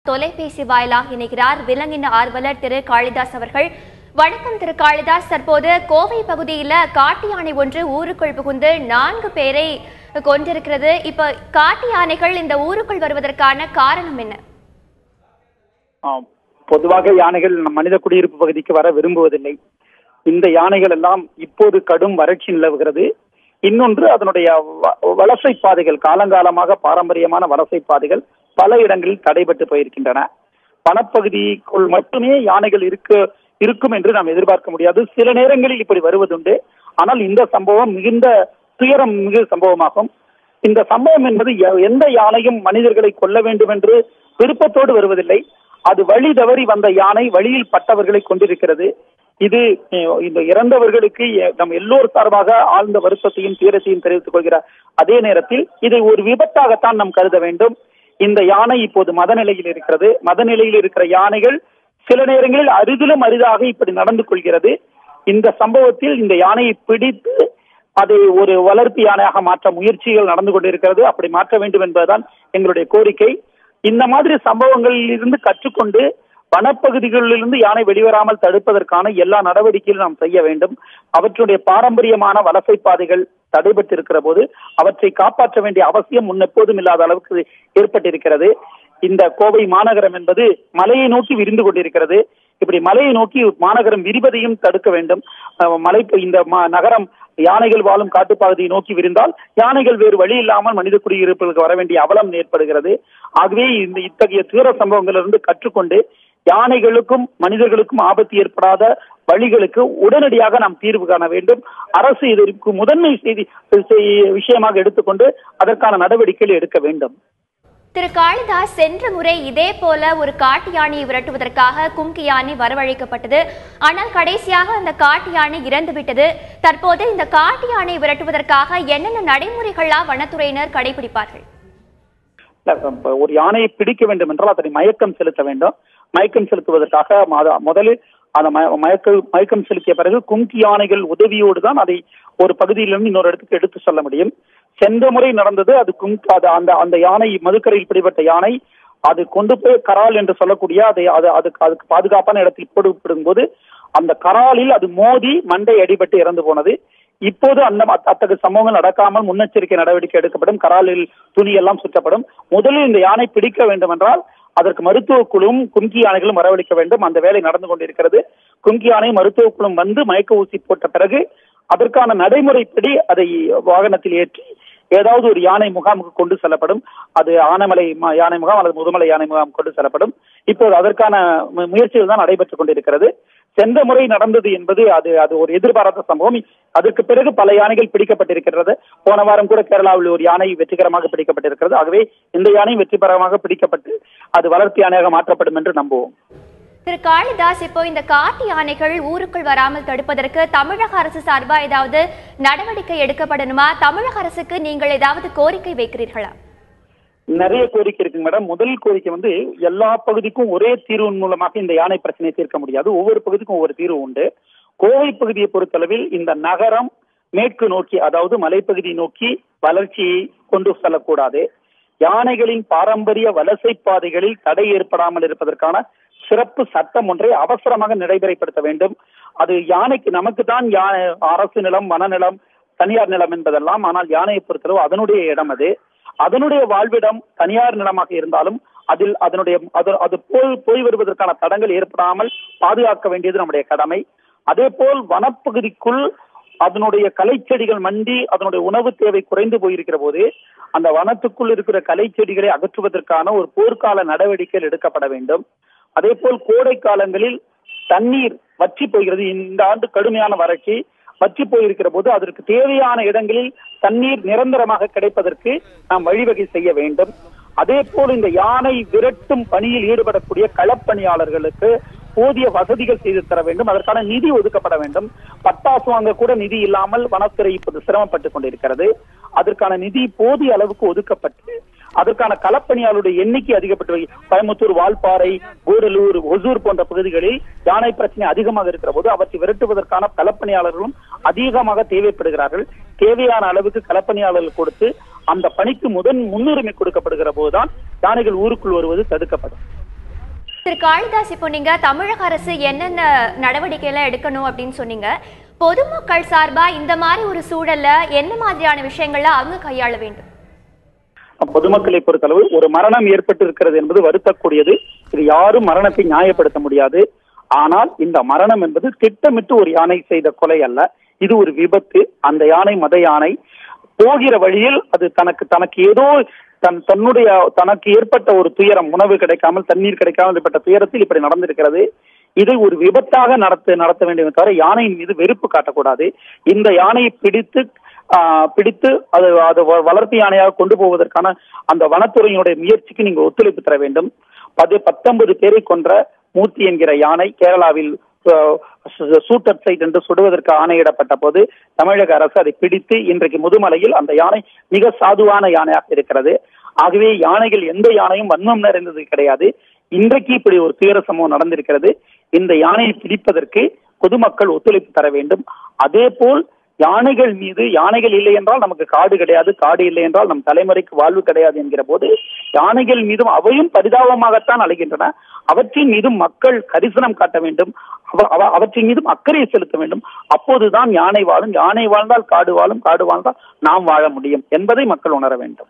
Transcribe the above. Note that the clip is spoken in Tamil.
தொலைபேசி வாயிலாக இணைகிறார் விலங்கின ஆர்வலர் திரு காளிதாஸ் அவர்கள். வணக்கம் திரு காளிதாஸ். தற்போது கோவை பகுதியில் காட்டு யானை ஒன்று ஊருக்குள் புகுந்து 4 பேரை கொண்டிருக்கிறது. இப்ப காட்டு யானைகள் இந்த ஊருக்குள் வருவதற்கான காரணம் என்ன? பொதுவாக யானைகள் மனித குடியிருப்பு பகுதிக்கு வர விரும்புவதில்லை. இந்த யானைகள் எல்லாம் இப்போது கடும் வறட்சி நிலவுகிறது. இன்னொன்று, அதனுடைய வலசை பாதைகள், காலங்காலமாக பாரம்பரியமான வலசை பாதைகள் பல இடங்களில் தடைபட்டு போயிருக்கின்றன. வனப்பகுதிக்குள் மட்டுமே யானைகள் இருக்கும் என்று நாம் எதிர்பார்க்க முடியாது. சில நேரங்களில் இப்படி வருவதுண்டு. ஆனால் இந்த சம்பவம் மிகுந்த துயரம் மிகு சம்பவமாகும். இந்த சம்பவம் என்பது எந்த யானையும் மனிதர்களை கொல்ல வேண்டும் என்று விருப்பத்தோடு வருவதில்லை. அது வழி தவறி வந்த யானை வழியில் பட்டவர்களை கொண்டிருக்கிறது. இது இந்த இறந்தவர்களுக்கு நம் எல்லோர் சார்பாக ஆழ்ந்த வருத்தத்தையும் தீரத்தையும் தெரிவித்துக் கொள்கிறார். அதே நேரத்தில் இதை ஒரு விபத்தாகத்தான் நாம் கருத வேண்டும். இந்த யானை இப்போது மதநிலையில் இருக்கிறது. மதநிலையில் இருக்கிற யானைகள் சில நேரங்களில் அரிதிலும் அரிதாக இப்படி நடந்து கொள்கிறது. இந்த சம்பவத்தில் இந்த யானையை பிடித்து அதை ஒரு வளர்ப்பு யானையாக மாற்ற முயற்சிகள் நடந்து கொண்டிருக்கிறது. அப்படி மாற்ற வேண்டும் என்பதுதான் எங்களுடைய கோரிக்கை. இந்த மாதிரி சம்பவங்களில் இருந்து கற்றுக்கொண்டு வனப்பகுதிகளிலிருந்து யானை வெளிவராமல் தடுப்பதற்கான எல்லா நடவடிக்கைகளும் நாம் செய்ய வேண்டும். அவற்றுடைய பாரம்பரியமான வலசை பாதைகள் தடைபட்டிருக்கிற போது அவற்றை காப்பாற்ற வேண்டிய அவசியம் முன்னெப்போதும் இல்லாத அளவுக்கு ஏற்பட்டிருக்கிறது. இந்த கோவை மாநகரம் என்பது மலையை நோக்கி விரிந்து கொண்டிருக்கிறது. இப்படி மலையை நோக்கி மாநகரம் விரிவதையும் தடுக்க வேண்டும். இந்த நகரம் யானைகள் வாழும் காட்டுப்பகுதியை நோக்கி விரிந்தால் யானைகள் வேறு வழி இல்லாமல் மனித குடியிருப்புகளுக்கு வர வேண்டிய அவலம் ஏற்படுகிறது. ஆகவே இத்தகைய துயர சம்பவங்களிலிருந்து கற்றுக்கொண்டு யானைகளுக்கும் மனிதர்களுக்கும் ஆபத்து ஏற்படாத வழிகளுக்கு உடனடியாக நாம் தீர்வு காண வேண்டும். அரசு இதற்கு முதன்மை விஷயமாக எடுத்துக்கொண்டு அதற்கான நடவடிக்கைகள் எடுக்க வேண்டும். திரு காளிதாஸ், சென்ற முறை இதே போல ஒரு காட்டு யானையை விரட்டுவதற்காக கும்கி யானை வரவழைக்கப்பட்டது. ஆனால் கடைசியாக அந்த காட்டு யானை இறந்துவிட்டது. தற்போது இந்த காட்டு யானையை விரட்டுவதற்காக என்னென்ன நடைமுறைகளா வனத்துறையினர் கடைபிடிப்பார்கள்? ஒரு யானையை பிடிக்க வேண்டும் என்றால் அதனை மயக்கம் செலுத்த வேண்டும். மயக்கம் செலுத்துவதற்காக முதலில் அந்த மயக்கம் செலுத்திய பிறகு கும்கி யானைகள் உதவியோடு தான் அதை ஒரு பகுதியிலிருந்து இன்னொரு இடத்துக்கு எடுத்து செல்ல முடியும். சென்ற முறை நடந்தது அந்த யானை மதுக்கரையில் பிடிபட்ட யானை அது கொண்டு போய் கரால் என்று சொல்லக்கூடிய அதுக்கு பாதுகாப்பான இடத்தில் போடப்படும் போது அந்த கராலில் அது மோதி மண்டை அடிபட்டு இறந்து போனது. இப்போது அத்தகைய சம்பவங்கள் நடக்காமல் முன்னெச்சரிக்கை நடவடிக்கை எடுக்கப்படும். கராலில் துணி எல்லாம் சுற்றப்படும். முதலில் இந்த யானை பிடிக்க வேண்டும் என்றால் அதற்கு மருத்துவ குழுவும் கும்கி யானைகளும் வரவழைக்க வேண்டும். அந்த வேலை நடந்து கொண்டிருக்கிறது. கும்கி யானை மருத்துவ குழு வந்து மயக்க ஊசி போட்ட பிறகு அதற்கான நடைமுறைப்படி அதை வாகனத்தில் ஏற்றி ஏதாவது ஒரு யானை முகாமுக்கு கொண்டு செல்லப்படும். அது ஆனைமலை யானை முகாம் அல்லது முதுமலை யானை முகாம் கொண்டு செல்லப்படும். இப்போது அதற்கான முயற்சிகள் தான் நடைபெற்றுக் கொண்டிருக்கிறது. சென்ற முறை நடந்தது என்பது அது ஒரு எதிர்பாராத சம்பவம். அதற்கு பிறகு பல யானைகள் பிடிக்கப்பட்டிருக்கிறது. போன வாரம் கூட கேரளாவில் ஒரு யானை வெற்றிகரமாக பிடிக்கப்பட்டிருக்கிறது. ஆகவே இந்த யானை வெற்றிகரமாக பிடிக்கப்பட்டு அது வளர்ப்பு யானையாக மாற்றப்படும் என்று நம்புவோம். திரு காளிதாஸ், இப்போ இந்த காட்டு யானைகள் ஊருக்குள் வராமல் தடுப்பதற்கு தமிழக அரசு சார்பா ஏதாவது நடவடிக்கை எடுக்கப்படணுமா? தமிழக அரசுக்கு நீங்கள் ஏதாவது கோரிக்கை வைக்கிறீர்களா? நிறைய கோரிக்கை இருக்கு மேடம். முதல் கோரிக்கை எல்லா பகுதிக்கும் ஒரே தீர்வு மூலமாக இந்த யானை பிரச்சனையை தீர்க்க முடியாது. ஒவ்வொரு பகுதிக்கும் ஒவ்வொரு தீர்வு உண்டு. கோவை பகுதியை பொறுத்தளவில் இந்த நகரம் மேற்கு நோக்கி, அதாவது மலைப்பகுதி நோக்கி வளர்ச்சியை கொண்டு செல்லக்கூடாது. யானைகளின் பாரம்பரிய வலசை பாதைகளில் தடை ஏற்படாமல் இருப்பதற்கான சிறப்பு சட்டம் ஒன்றை அவசரமாக நடைமுறைப்படுத்த வேண்டும். அது யானைக்கு நமக்கு தான் அரசு நிலம், வனநிலம், தனியார் நிலம் என்பதெல்லாம். ஆனால் யானையை பொறுத்தளவு அதனுடைய இடம், அதனுடைய வாழ்விடம் தனியார் நிலமாக இருந்தாலும் அது போய் வருவதற்கான தடங்கள் ஏற்படாமல் பாதுகாக்க வேண்டியது நம்முடைய கடமை. அதே போல் வனப்பகுதிக்குள் அதனுடைய கலை செடிகள் மண்டி அதனுடைய உணவு தேவை குறைந்து போயிருக்கிற போது அந்த வனத்துக்குள் இருக்கிற கலை செடிகளை அகற்றுவதற்கான ஒரு போர்க்கால நடவடிக்கைகள் எடுக்கப்பட வேண்டும். அதே போல் கோடை காலங்களில் தண்ணீர் வற்றி போகிறது. இந்த ஆண்டு கடுமையான வறட்சி வற்றி போயிருக்கிற போது அதற்கு தேவையான இடங்களில் தண்ணீர் நிரந்தரமாக கிடைப்பதற்கு நாம் வழிவகை செய்ய வேண்டும். அதே போல் இந்த யானை விரட்டும் பணியில் ஈடுபடக்கூடிய களப்பணியாளர்களுக்கு போதிய வசதிகள் செய்து தர வேண்டும். அதற்கான நிதி ஒதுக்கப்பட வேண்டும். பட்டாசு வாங்க கூட நிதி இல்லாமல் வனத்துறை இப்போது சிரமப்பட்டுக் கொண்டிருக்கிறது. அதற்கான நிதி போதிய அளவுக்கு ஒதுக்கப்பட்டு அதற்கான களப்பணியாளருடைய எண்ணிக்கை அதிகப்பட்டு கோயம்புத்தூர், வால்பாறை, கூடலூர், ஒசூர் போன்ற பகுதிகளில் யானை பிரச்சனை அதிகமாக இருக்கிற போது அவற்றை விரட்டுவதற்கான களப்பணியாளர்களும் அதிகமாக தேவைப்படுகிறார்கள். தேவையான அளவுக்கு களப்பணியாளர்கள் கொடுத்து அந்த பணிக்கு முன்னுரிமை கொடுக்கப்படுகிற போதுதான் யானைகள் ஊருக்குள் வருவது தடுக்கப்படும். திரு காளிதாஸ், இப்போ நீங்க தமிழக அரசு என்னென்ன நடவடிக்கை எல்லாம் எடுக்கணும் அப்படின்னு சொன்னீங்க. பொதுமக்கள் சார்பா இந்த மாதிரி ஒரு சூழல்ல என்ன மாதிரியான விஷயங்கள்ல அவங்க கையாள வேண்டும்? பொதுமக்களை பொறுத்தளவு ஒரு மரணம் ஏற்பட்டு இருக்கிறது என்பது வருத்தக்கூடியது. இது யாரும் மரணத்தை நியாயப்படுத்த முடியாது. ஆனால் இந்த மரணம் என்பது திட்டமிட்டு ஒரு யானை செய்த கொலை அல்ல. இது ஒரு விபத்து. அந்த யானை மத யானை போகிற வழியில் அது தனக்கு ஏதோ தனக்கு ஏற்பட்ட ஒரு துயரம், உணவு கிடைக்காமல் தண்ணீர் கிடைக்காமல் ஏற்பட்ட துயரத்தில் இப்படி நடந்திருக்கிறது. இதை ஒரு விபத்தாக நடத்த வேண்டும் தவிர யானையின் மீது வெறுப்பு காட்டக்கூடாது. இந்த யானையை பிடித்து அது வளர்ப்பு யானையாக கொண்டு போவதற்கான அந்த வனத்துறையினுடைய முயற்சிக்கு நீங்க ஒத்துழைப்பு தர வேண்டும். 19 பேரை கொன்ற மூர்த்தி என்கிற யானை கேரளாவில் சூட்டட் சைட் என்று சுடுவதற்கு ஆணையிடப்பட்ட போது தமிழக அரசு அதை பிடித்து இன்றைக்கு முதுமலையில் அந்த யானை மிக சாதுவான யானையாக இருக்கிறது. ஆகவே யானைகள் எந்த யானையும் வன்மம் நிறைந்தது கிடையாது. இன்றைக்கு இப்படி ஒரு துயர சம்பவம் நடந்திருக்கிறது. இந்த யானையை பிடிப்பதற்கு பொதுமக்கள் ஒத்துழைப்பு தர வேண்டும். அதே போல் யானைகள் இல்லை என்றால் நமக்கு காடு கிடையாது, காடு இல்லை என்றால் நம் தலைமுறைக்கு வாழ்வு கிடையாது என்கிற போது யானைகள் மீதும் அவையும் பரிதாபமாகத்தான் அழைகின்றன. அவற்றின் மீதும் மக்கள் கரிசனம் காட்ட வேண்டும், அவற்றின் மீதும் அக்கறை செலுத்த வேண்டும். அப்போதுதான் யானை வாழும். யானை வாழ்ந்தால் காடு வாழும், காடு வாழ்ந்தால் நாம் வாழ முடியும் என்பதை மக்கள் உணர வேண்டும்.